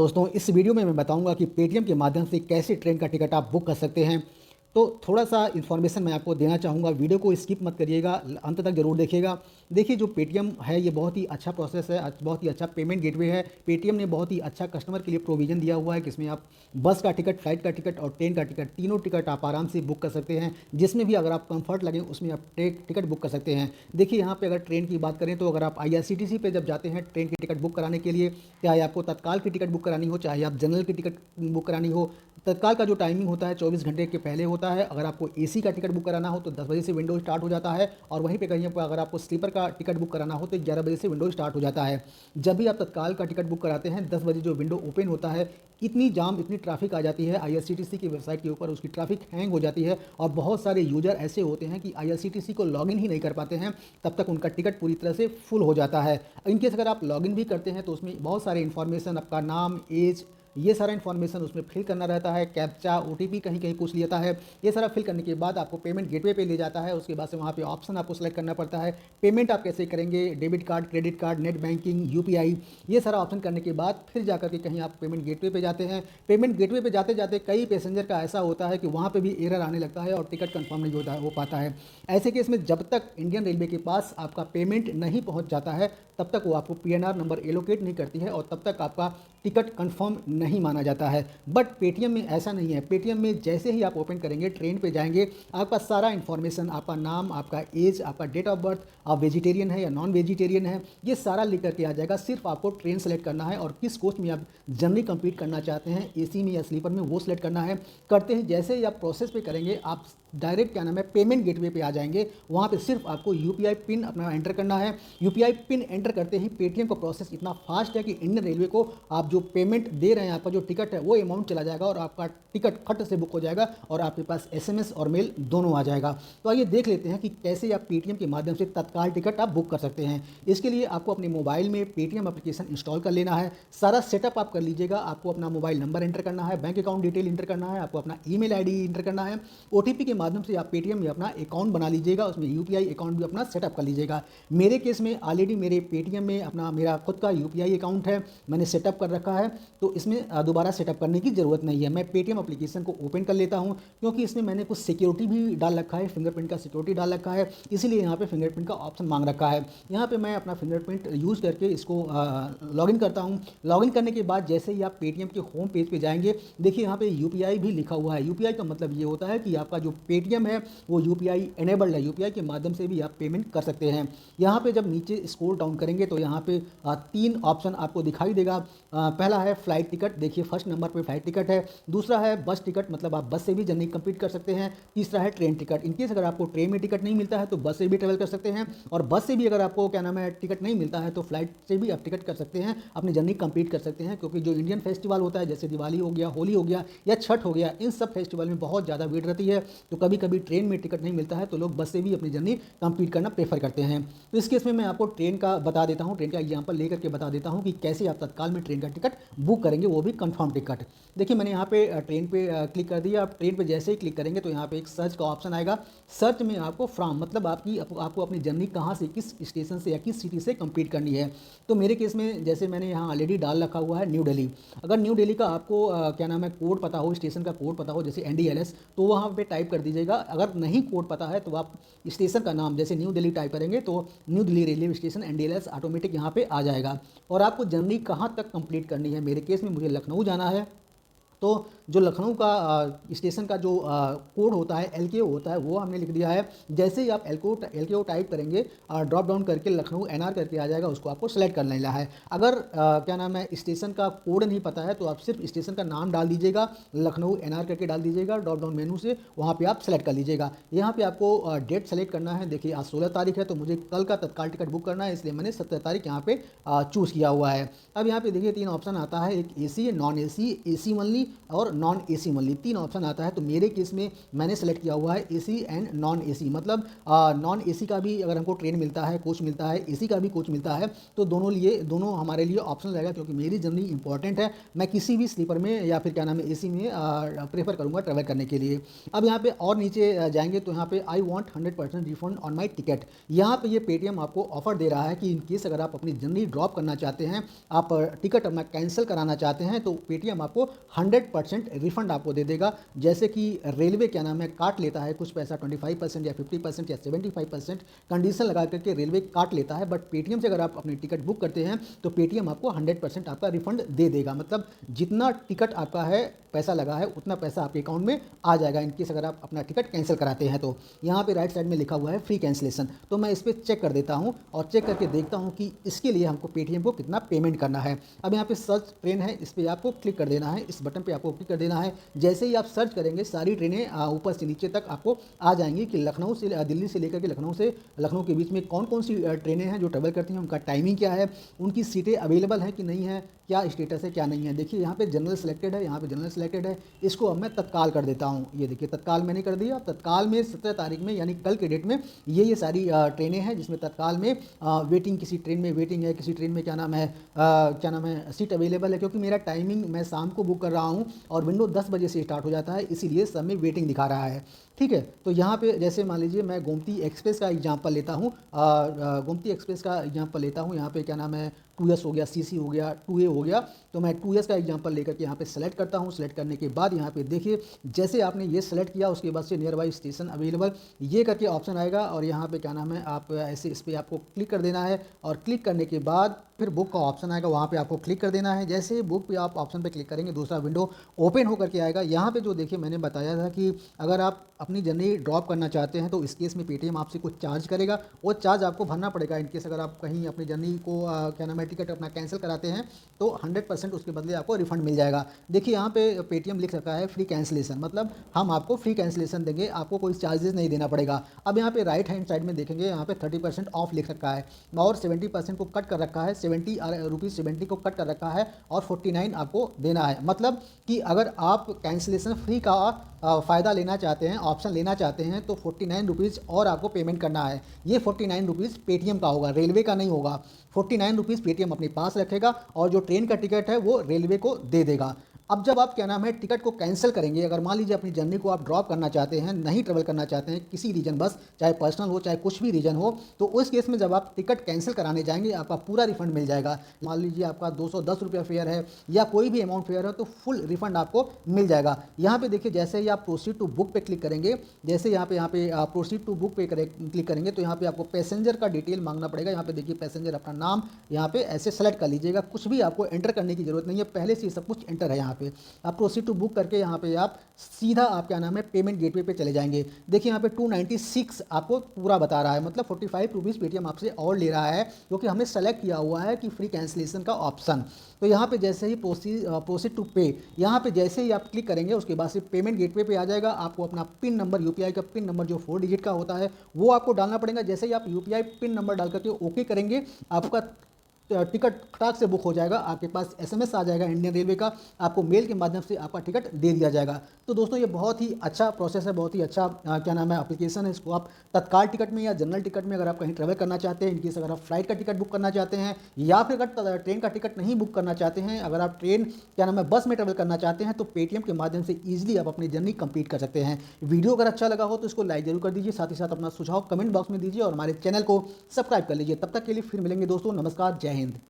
दोस्तों इस वीडियो में मैं बताऊंगा कि पेटीएम के माध्यम से कैसे ट्रेन का टिकट आप बुक कर सकते हैं। तो थोड़ा सा इन्फॉर्मेशन मैं आपको देना चाहूँगा, वीडियो को स्किप मत करिएगा, अंत तक ज़रूर देखिएगा। देखिए जो पेटीएम है ये बहुत ही अच्छा प्रोसेस है, बहुत ही अच्छा पेमेंट गेटवे है। पेटीएम ने बहुत ही अच्छा कस्टमर के लिए प्रोविज़न दिया हुआ है कि इसमें आप बस का टिकट, फ्लाइट का टिकट और ट्रेन का टिकट, तीनों टिकट आप आराम से बुक कर सकते हैं। जिसमें भी अगर आप कंफर्ट लगे उसमें आप टिकट बुक कर सकते हैं। देखिए यहाँ पे अगर ट्रेन की बात करें तो अगर आप आईआरसीटीसी पे जब जाते हैं ट्रेन की टिकट बुक कराने के लिए, चाहे आपको तत्काल की टिकट बुक करानी हो, चाहे आप जनरल की टिकट बुक करानी हो, तत्काल का जो टाइमिंग होता है 24 घंटे के पहले होता है। अगर आपको एसी का टिकट बुक कराना हो तो 10 बजे से विंडो स्टार्ट हो जाता है, और वहीं पे कहीं पर अगर आपको स्लीपर का टिकट बुक कराना हो तो 11 बजे से विंडो स्टार्ट हो जाता है। जब भी आप तत्काल का टिकट बुक कराते हैं 10 बजे जो विंडो ओपन होता है, इतनी जाम, इतनी ट्रैफिक आ जाती है आईआरसीटीसी की वेबसाइट के ऊपर, उसकी ट्रैफिक हैंग हो जाती है और बहुत सारे यूजर ऐसे होते हैं कि आईआरसीटीसी को लॉगिन ही नहीं कर पाते हैं, तब तक उनका टिकट पूरी तरह से फुल हो जाता है। इनकेस अगर आप लॉगिन भी करते हैं तो उसमें बहुत सारे इन्फॉर्मेशन, आपका नाम, एज, ये सारा इन्फॉर्मेशन उसमें फिल करना रहता है। कैप्चा, ओटीपी कहीं कहीं पूछ लेता है। ये सारा फिल करने के बाद आपको पेमेंट गेटवे पे ले जाता है। उसके बाद से वहाँ पे ऑप्शन आपको सेलेक्ट करना पड़ता है। पेमेंट आप कैसे करेंगे, debit card, credit card, net banking, UPI, ये सारा ऑप्शन करने के बाद फिर जाकर के कहीं आप पेमेंट गेटवे पे जाते हैं। पेमेंट गेटवे पे जाते जाते कई पैसेंजर का ऐसा होता है कि वहाँ पे भी एरर आने लगता है और टिकट कंफर्म नहीं हो पाता है। ऐसे केस में जब तक इंडियन रेलवे के पास आपका पेमेंट नहीं पहुँच जाता है तब तक वो आपको पीएनआर नंबर एलोकेट नहीं करती है और तब तक आपका टिकट कंफर्म नहीं माना जाता है। बट पेटीएम में ऐसा नहीं है। पेटीएम में जैसे ही आप ओपन करेंगे, ट्रेन पे जाएंगे, आपका सारा इन्फॉर्मेशन, आपका नाम, आपका एज, आपका डेट ऑफ बर्थ, आप वेजिटेरियन है या नॉन वेजिटेरियन है, ये सारा लिख करके आ जाएगा। सिर्फ आपको ट्रेन सेलेक्ट करना है और किस कोच में आप जर्नी कंप्लीट करना चाहते हैं, एसी में या स्लीपर में, वो सिलेक्ट करना है। करते ही जैसे ही आप प्रोसेस पे करेंगे, आप डायरेक्ट क्या नाम है पेमेंट गेटवे पे आ जाएंगे। वहाँ पे सिर्फ आपको यूपीआई पिन अपना एंटर करना है। यूपीआई पिन एंटर करते ही पेटीएम का प्रोसेस इतना फास्ट है कि इंडियन रेलवे को आप जो पेमेंट दे रहे हैं, आपका जो टिकट है वो अमाउंट चला जाएगा और आपका टिकट फट से बुक हो जाएगा और आपके पास एसएमएस और मेल दोनों आ जाएगा। तो आइए देख लेते हैं कि कैसे आप पेटीएम के माध्यम से तत्काल टिकट आप बुक कर सकते हैं। इसके लिए आपको अपने मोबाइल में पेटीएम एप्लीकेशन इंस्टॉल कर लेना है। सारा सेटअप आप कर लीजिएगा। आपको अपना मोबाइल नंबर एंटर करना है, बैंक अकाउंट डिटेल एंटर करना है, आपको अपना ईमेल आईडी एंटर करना है। ओटीपी के माध्यम से आप पेटीएम में अपना अकाउंट बना लीजिएगा, उसमें यूपीआई अकाउंट भी अपना सेटअप कर लीजिएगा। मेरे केस में ऑलरेडी मेरे पेटीएम में अपना मेरा खुद का यूपीआई अकाउंट है, मैंने सेटअप कर रखा है, तो इसमें दोबारा सेटअप करने की ज़रूरत नहीं है। मैं पेटीएम एप्लीकेशन को ओपन कर लेता हूं क्योंकि इसमें मैंने कुछ सिक्योरिटी भी डाल रखा है, फिंगरप्रिंट का सिक्योरिटी डाल रखा है, इसीलिए यहाँ पे फिंगरप्रिंट का ऑप्शन मांग रखा है। यहाँ पे मैं अपना फिंगरप्रिंट यूज़ करके इसको लॉगिन करता हूँ। लॉगिन करने के बाद जैसे ही आप पेटीएम के होम पेज पे जाएंगे, देखिए यहाँ पे यूपीआई भी लिखा हुआ है। यूपीआई का मतलब ये होता है कि आपका जो पेटीएम है वो यूपीआई एनेबल्ड है, यूपीआई के माध्यम से भी आप पेमेंट कर सकते हैं। यहाँ पे जब नीचे स्क्रॉल डाउन करेंगे तो यहाँ पे तीन ऑप्शन आपको दिखाई देगा। पहला है फ्लाइट टिकट, देखिए फर्स्ट नंबर पे फ्लाइट टिकट है। दूसरा है बस टिकट, मतलब आप बस से भी जर्नी कंप्लीट कर सकते हैं। तीसरा है ट्रेन टिकट, इनकेस अगर आपको ट्रेन में टिकट नहीं मिलता है तो बस से भी ट्रेवल कर सकते हैं, और बस से भी अगर आपको क्या नाम है टिकट नहीं मिलता है तो फ्लाइट से भी आप टिकट कर सकते हैं, अपनी जर्नी कंप्लीट कर सकते हैं। क्योंकि जो इंडियन फेस्टिवल होता है जैसे दिवाली हो गया, होली हो गया या छठ हो गया, इन सब फेस्टिवल में बहुत ज़्यादा भीड़ रहती है, तो कभी कभी ट्रेन में टिकट नहीं मिलता है तो लोग बस से भी अपनी जर्नी कंप्लीट करना प्रेफर करते हैं। तो इस केस में मैं आपको ट्रेन का बता देता हूँ, ट्रेन का एग्जाम्पल लेकर के बता देता हूँ कि कैसे आप तत्काल में ट्रेन का टिकट बुक करेंगे, वो भी कंफर्म टिकट। देखिए मैंने यहाँ पे ट्रेन पे क्लिक कर दिया। आप ट्रेन पे जैसे ही क्लिक करेंगे तो यहाँ पे एक सर्च का ऑप्शन आएगा। सर्च में आपको फ्रॉम, मतलब आपको अपनी जर्नी कहाँ से, किस स्टेशन से या किस सिटी से कंप्लीट करनी है। तो मेरे केस में जैसे मैंने यहाँ ऑलरेडी डाल रखा हुआ है न्यू दिल्ली। अगर न्यू दिल्ली का आपको क्या नाम है कोड पता हो, स्टेशन का कोड पता हो जैसे एनडीएलएस, तो वहाँ पे टाइप कर दीजिएगा। अगर नहीं कोड पता है तो आप स्टेशन का नाम जैसे न्यू दिल्ली टाइप करेंगे तो New Delhi railway station NDLS automatic यहाँ पे आ जाएगा। और आपको जर्नी कहाँ तक कंप्लीट करनी है, मेरे केस में मुझे लखनऊ जाना है, तो जो लखनऊ का स्टेशन का जो कोड होता है, एलकेओ होता है, वो हमने लिख दिया है। जैसे ही आप एलकेओ टाइप करेंगे, ड्रॉप डाउन करके लखनऊ एनआर करके आ जाएगा, उसको आपको सेलेक्ट कर लेना है। अगर क्या नाम है स्टेशन का कोड नहीं पता है तो आप सिर्फ स्टेशन का नाम डाल दीजिएगा, लखनऊ एनआर करके डाल दीजिएगा, ड्रॉप डाउन मेनू से वहाँ पे आप सेलेक्ट कर लीजिएगा। यहाँ पे आपको डेट सेलेक्ट करना है। देखिए आज 16 तारीख है तो मुझे कल का तत्काल टिकट बुक करना है, इसलिए मैंने 17 तारीख यहाँ पे चूज़ किया हुआ है। अब यहाँ पे देखिए तीन ऑप्शन आता है, एक AC, non AC, AC only और नॉन एसी ओनली, 3 ऑप्शन आता है। तो मेरे केस में मैंने सेलेक्ट किया हुआ है एसी एंड नॉन एसी, मतलब नॉन एसी का भी अगर हमको ट्रेन मिलता है, कोच मिलता है, एसी का भी कोच मिलता है, तो दोनों हमारे लिए ऑप्शन रहेगा, क्योंकि मेरी जर्नी इंपॉर्टेंट है। मैं किसी भी स्लीपर में या फिर क्या नाम है एसी में प्रेफर करूँगा ट्रैवल करने के लिए। अब यहाँ पे और नीचे जाएंगे तो यहाँ पे I want 100% refund on my ticket. यहाँ पे ये पेटीएम आपको ऑफर दे रहा है कि इन केस अगर आप अपनी जर्नी ड्रॉप करना चाहते हैं, आप टिकट अपना कैंसिल कराना चाहते हैं, तो पेटीएम आपको 100% रिफंड आपको दे देगा। जैसे कि रेलवे क्या नाम है काट लेता है कुछ पैसा, 25% या 50% या 75% कंडीशन लगा करके रेलवे काट लेता है, बट पेटीएम से अगर आप अपनी टिकट बुक करते हैं तो पेटीएम आपको 100% आपका रिफंड दे देगा। मतलब जितना टिकट आपका है पैसा लगा है उतना पैसा आपके अकाउंट में आ जाएगा इनकेस अगर आप अपना टिकट कैंसिल कराते हैं तो। यहाँ पे राइट साइड में लिखा हुआ है फ्री कैंसिलेशन, तो मैं इस पर चेक कर देता हूँ और चेक करके देखता हूँ कि इसके लिए हमको पेटीएम को कितना पेमेंट करना है। अब यहाँ पे सर्च ट्रेन है, इस पर आपको क्लिक कर देना है, इस बटन पे आपको क्लिक कर देना है। जैसे ही आप सर्च करेंगे सारी ट्रेनें ऊपर से नीचे तक आपको आ जाएंगी कि लखनऊ से दिल्ली से लेकर के लखनऊ के बीच में कौन कौन सी ट्रेनें हैं जो ट्रैवल करती हैं, उनका टाइमिंग क्या है, उनकी सीटें अवेलेबल हैं कि नहीं है, क्या स्टेटस है क्या नहीं है। देखिए यहाँ पे जनरल सेलेक्टेड है, यहाँ पे जनरल सेलेक्टेड है, इसको अब मैं तत्काल कर देता हूँ। ये देखिए तत्काल मैंने कर दिया। तत्काल में 17 तारीख में यानी कल के डेट में ये सारी ट्रेनें हैं जिसमें तत्काल में वेटिंग, किसी ट्रेन में वेटिंग है, किसी ट्रेन में क्या नाम है सीट अवेलेबल है। क्योंकि मेरा टाइमिंग मैं शाम को बुक कर रहा हूँ और विंडो 10 बजे से स्टार्ट हो जाता है, इसीलिए सब में वेटिंग दिखा रहा है। ठीक है, तो यहाँ पे जैसे मान लीजिए मैं गोमती एक्सप्रेस का एग्जांपल लेता हूँ, गोमती एक्सप्रेस का एग्जांपल लेता हूँ। यहाँ पे क्या नाम है 2S हो गया, CC हो गया, 2A हो गया, तो मैं 2S का एग्जांपल लेकर के यहाँ पे सेलेक्ट करता हूँ। सेलेक्ट करने के बाद यहाँ पे देखिए जैसे आपने ये सेलेक्ट किया उसके बाद से नियर बाई स्टेशन अवेलेबल ये करके ऑप्शन आएगा और यहाँ पे क्या नाम है आप ऐसे इस पर आपको क्लिक कर देना है और क्लिक करने के बाद फिर बुक का ऑप्शन आएगा, वहाँ पे आपको क्लिक कर देना है। जैसे ही बुक पे आप ऑप्शन पे क्लिक करेंगे दूसरा विंडो ओपन होकर के आएगा। यहाँ पे जो देखिए मैंने बताया था कि अगर आप अपनी जर्नी ड्रॉप करना चाहते हैं तो इस केस में पेटीएम आपसे कुछ चार्ज करेगा, वो चार्ज आपको भरना पड़ेगा। इनकेस अगर आप कहीं अपनी जर्नी को क्या नाम है टिकट अपना कैंसिल कराते हैं तो 100% उसके बदले आपको रिफंड मिल जाएगा। देखिए यहाँ पे पेटीएम लिख रखा है फ्री कैंसिलेशन, मतलब हम आपको फ्री कैंसिलेशन देंगे, आपको कोई चार्जेस नहीं देना पड़ेगा। अब यहाँ पे राइट हैंड साइड में देखेंगे यहाँ पे 30% ऑफ लिख रखा है और 70% को कट कर रखा है, 70 को कट कर रखा है और 49 आपको देना है। मतलब कि अगर आप कैंसिलेशन फ्री का फ़ायदा लेना चाहते हैं, ऑप्शन लेना चाहते हैं, तो 49 रुपीज़ और आपको पेमेंट करना है। ये 49 रुपीज़ पेटीएम का होगा, रेलवे का नहीं होगा। 49 रुपीज़ पेटीएम अपने पास रखेगा और जो ट्रेन का टिकट है वो रेलवे को दे देगा। अब जब आप क्या नाम है टिकट को कैंसिल करेंगे, अगर मान लीजिए अपनी जर्नी को आप ड्रॉप करना चाहते हैं, नहीं ट्रेवल करना चाहते हैं किसी रीजन, बस चाहे पर्सनल हो चाहे कुछ भी रीजन हो, तो उस केस में जब आप टिकट कैंसिल कराने जाएंगे आपका पूरा रिफंड मिल जाएगा। मान लीजिए आपका 210 रुपया फेयर है या कोई भी अमाउंट फेयर है तो फुल रिफंड आपको मिल जाएगा। यहाँ पे देखिए जैसे ही आप प्रोसीड टू बुक पे क्लिक करेंगे, जैसे यहाँ पे प्रोसीड टू बुक पे क्लिक करेंगे तो यहाँ पे आपको पैसेंजर का डिटेल मांगना पड़ेगा। यहाँ पे देखिए पैसेंजर अपना नाम यहाँ पे ऐसे सेलेक्ट कर लीजिएगा, कुछ भी आपको एंटर करने की जरूरत नहीं है, पहले से सब कुछ एंटर है। यहाँ पे आप प्रोसीड टू बुक करके यहाँ पे आप सीधा आप क्या नाम है पेमेंट गेटवे पे चले जाएंगे। देखिए यहाँ पे 296 आपको पूरा बता रहा है, मतलब 45 रुपीज़ पेटीएम आपसे और ले रहा है क्योंकि हमने सेलेक्ट किया हुआ है कि फ्री कैंसिलेशन का ऑप्शन। तो यहाँ पे जैसे ही प्रोसीड टू पे, यहाँ पे जैसे ही आप क्लिक करेंगे उसके बाद से पेमेंट गेटवे पे आ जाएगा। आपको अपना पिन नंबर, यूपीआई का पिन नंबर जो 4 डिजिट का होता है वो आपको डालना पड़ेगा। जैसे ही आप यूपीआई पिन नंबर डाल करके ओके करेंगे आपका टिकट फटाक से बुक हो जाएगा, आपके पास एसएमएस आ जाएगा इंडियन रेलवे का, आपको मेल के माध्यम से आपका टिकट दे दिया जाएगा। तो दोस्तों ये बहुत ही अच्छा प्रोसेस है, बहुत ही अच्छा क्या नाम है एप्लीकेशन है। इसको आप तत्काल टिकट में या जनरल टिकट में अगर आप कहीं ट्रैवल करना चाहते हैं, इनकेस अगर आप फ्लाइट का टिकट बुक करना चाहते हैं या फिर अगर ट्रेन का टिकट नहीं बुक करना चाहते हैं, अगर आप ट्रेन क्या नाम है बस में ट्रैवल करना चाहते हैं तो पेटीएम के माध्यम से ईजिली आप अपनी जर्नी कंप्लीट कर सकते हैं। वीडियो अगर अच्छा लगा हो तो इसको लाइक जरूर कर दीजिए, साथ ही साथ अपना सुझाव कमेंट बॉक्स में दीजिए और हमारे चैनल को सब्सक्राइब कर लीजिए। तब तक के लिए फिर मिलेंगे दोस्तों, नमस्कार, जय हिंद।